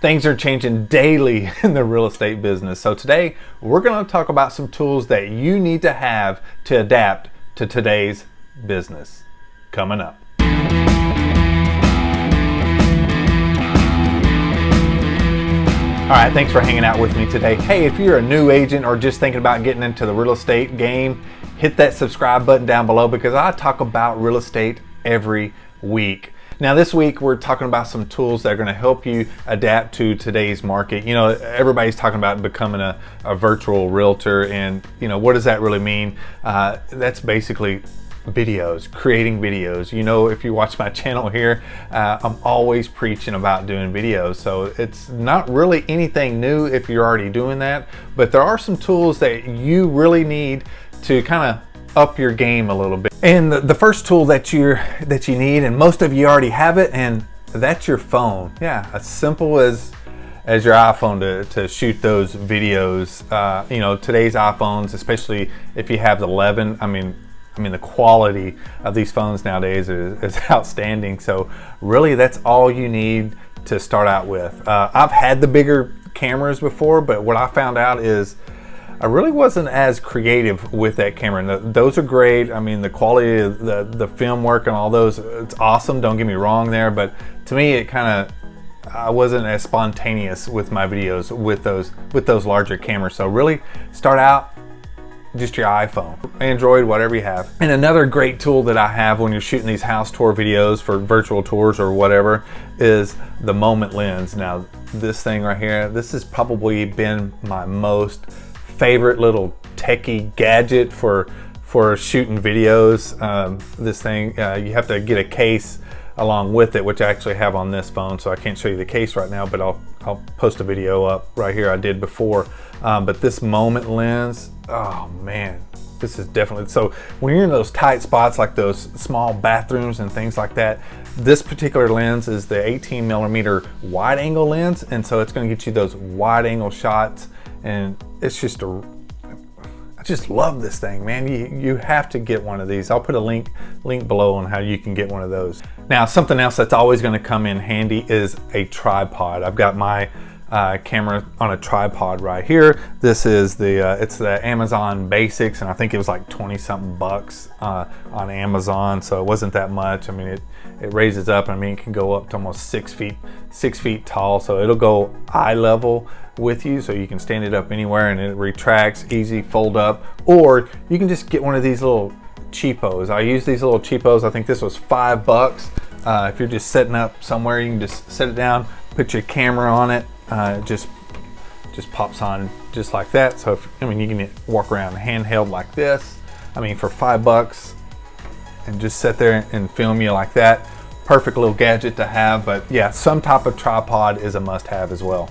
Things are changing daily in the real estate business. So today we're going to talk about some tools that you need to have to adapt to today's business. Coming up. All right, thanks for hanging out with me today. Hey, if you're a new agent or just thinking about getting into the real estate game, hit that subscribe button down below because I talk about real estate every week. Now this week we're talking about some tools that are going to help you adapt to today's market. You know, everybody's talking about becoming a virtual realtor, and you know, what does that really mean? That's basically videos, creating videos. You know, if you watch my channel here, I'm always preaching about doing videos. So it's not really anything new if you're already doing that, but there are some tools that you really need to kind of up your game a little bit. And the first tool that you need, and most of you already have it, and that's your phone. Yeah, as simple as your iPhone to shoot those videos. You know, today's iPhones, especially if you have the 11, I mean the quality of these phones nowadays is outstanding. So really that's all you need to start out with. I've had the bigger cameras before, but what I found out is I really wasn't as creative with that camera. And those are great. I mean, the quality of the film work and all those, it's awesome. Don't get me wrong there, but to me, it kind of, I wasn't as spontaneous with my videos with those larger cameras. So really start out just your iPhone, Android, whatever you have. And another great tool that I have when you're shooting these house tour videos for virtual tours or whatever is the Moment lens. Now, this thing right here, this has probably been my most favorite little techie gadget for shooting videos. This thing, you have to get a case along with it, which I actually have on this phone, so I can't show you the case right now, but I'll post a video up right here I did before. But this Moment lens, oh man, this is definitely, so when you're in those tight spots like those small bathrooms and things like that, this particular lens is the 18mm wide angle lens, and so it's going to get you those wide angle shots. And it's just I just love this thing, man. You have to get one of these. I'll put a link below on how you can get one of those. Now, something else that's always going to come in handy is a tripod. I've got my camera on a tripod right here. This is it's the Amazon Basics, and I think it was like 20 something bucks on Amazon, so it wasn't that much. I mean, it raises up. I mean, it can go up to almost 6 feet tall, so it'll go eye level with you, so you can stand it up anywhere, and it retracts, easy fold up. Or you can just get one of these little cheapos. I use these little cheapos. I think this was $5. If you're just setting up somewhere, you can just set it down, put your camera on it. Just pops on just like that. So I mean, you can walk around handheld like this. I mean, for $5 and just sit there and film you like that. Perfect little gadget to have. But yeah, some type of tripod is a must-have as well.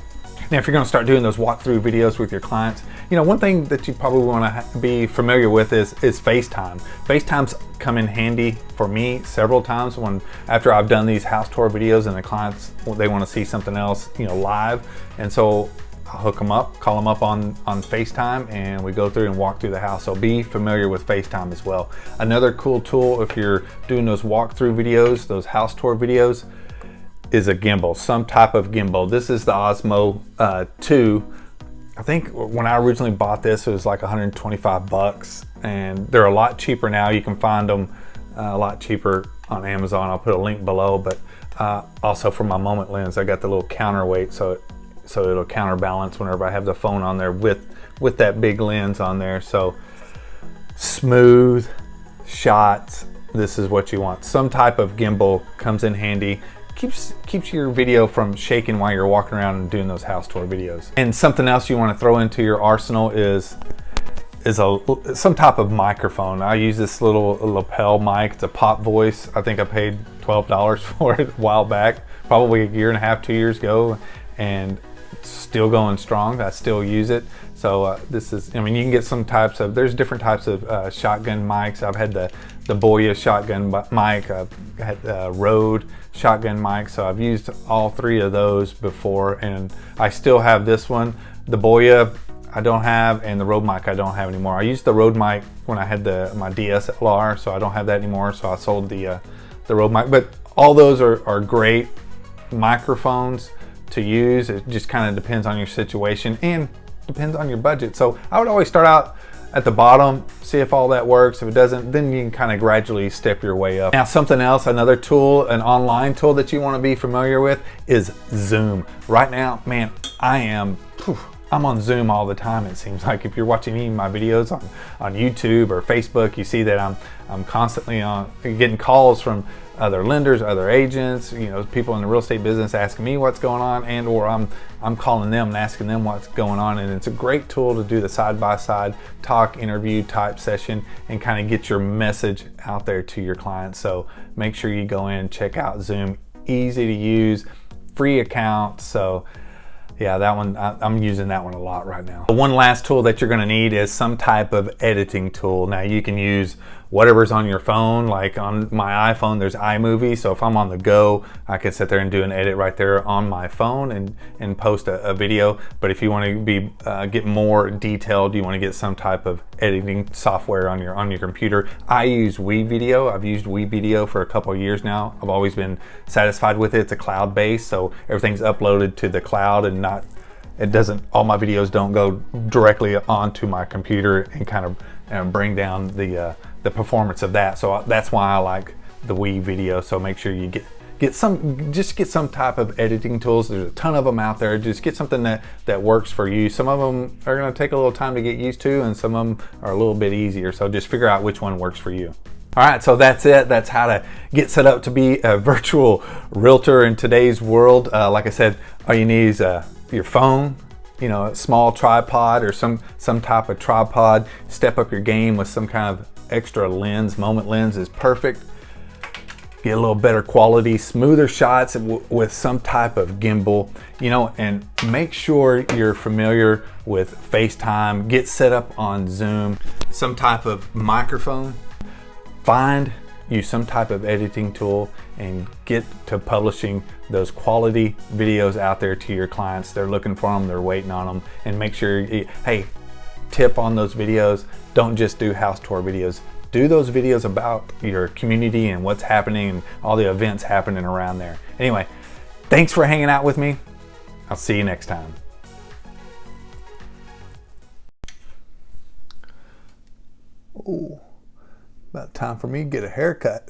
Now, if you're going to start doing those walkthrough videos with your clients, you know, one thing that you probably want to be familiar with is FaceTime. FaceTime's come in handy for me several times after I've done these house tour videos and the clients, they want to see something else, you know, live. And so I'll hook them up, call them up on FaceTime, and we go through and walk through the house. So be familiar with FaceTime as well. Another cool tool if you're doing those walkthrough videos, those house tour videos, is a gimbal, some type of gimbal. This is the Osmo 2. I think when I originally bought this, it was like 125 bucks, and they're a lot cheaper now. You can find them a lot cheaper on Amazon. I'll put a link below, but also for my Moment lens, I got the little counterweight, so it'll counterbalance whenever I have the phone on there with that big lens on there. So smooth shots, this is what you want. Some type of gimbal comes in handy. Keeps your video from shaking while you're walking around and doing those house tour videos. And something else you want to throw into your arsenal is some type of microphone. I use this little lapel mic. It's a pop voice. I think I paid $12 for it a while back, probably a year and a half, 2 years ago, and it's still going strong. I still use it. So this is, I mean, you can get some types of, there's different types of shotgun mics. I've had the Boya shotgun mic, I've had Rode shotgun mic, so I've used all three of those before, and I still have this one. The Boya I don't have, and the Rode mic I don't have anymore. I used the Rode mic when I had my DSLR, so I don't have that anymore, so I sold the Rode mic. But all those are great microphones to use. It just kind of depends on your situation and depends on your budget. So I would always start out at the bottom, see if all that works. If it doesn't, then you can kind of gradually step your way up. Now, something else, another tool, an online tool that you want to be familiar with is Zoom. Right now, man, I'm on Zoom all the time. It seems like if you're watching any of my videos on YouTube or Facebook, you see that I'm constantly getting calls from other lenders, other agents, people in the real estate business asking me what's going on, and or I'm calling them and asking them what's going on. And it's a great tool to do the side-by-side talk interview type session and kind of get your message out there to your clients. So make sure you go in and check out Zoom. Easy to use, free account. So yeah, that one, I'm using that one a lot right now. One last tool that you're gonna need is some type of editing tool. Now you can use whatever's on your phone. Like on my iPhone, there's iMovie. So if I'm on the go, I can sit there and do an edit right there on my phone and post a video. But if you wanna get more detailed, you wanna get some type of editing software on your computer. I use WeVideo. I've used WeVideo for a couple of years now. I've always been satisfied with it. It's a cloud-based, so everything's uploaded to the cloud and all my videos don't go directly onto my computer and kind of bring down the performance of that. So that's why I like the WeVideo. So make sure you get some type of editing tools. There's a ton of them out there. Just get something that works for you. Some of them are going to take a little time to get used to, and some of them are a little bit easier. So just figure out which one works for you. All right, so that's it. That's how to get set up to be a virtual realtor in today's world. Like I said, all you need is your phone, a small tripod or some type of tripod. Step up your game with some kind of extra lens. Moment lens is perfect. Get a little better quality, smoother shots with some type of gimbal, and make sure you're familiar with FaceTime. Get set up on Zoom, some type of microphone. Find you some type of editing tool and get to publishing those quality videos out there to your clients. They're looking for them, they're waiting on them. And make sure, hey, tip on those videos, don't just do house tour videos. Do those videos about your community and what's happening and all the events happening around there. Anyway, thanks for hanging out with me. I'll see you next time. Ooh. About time for me to get a haircut.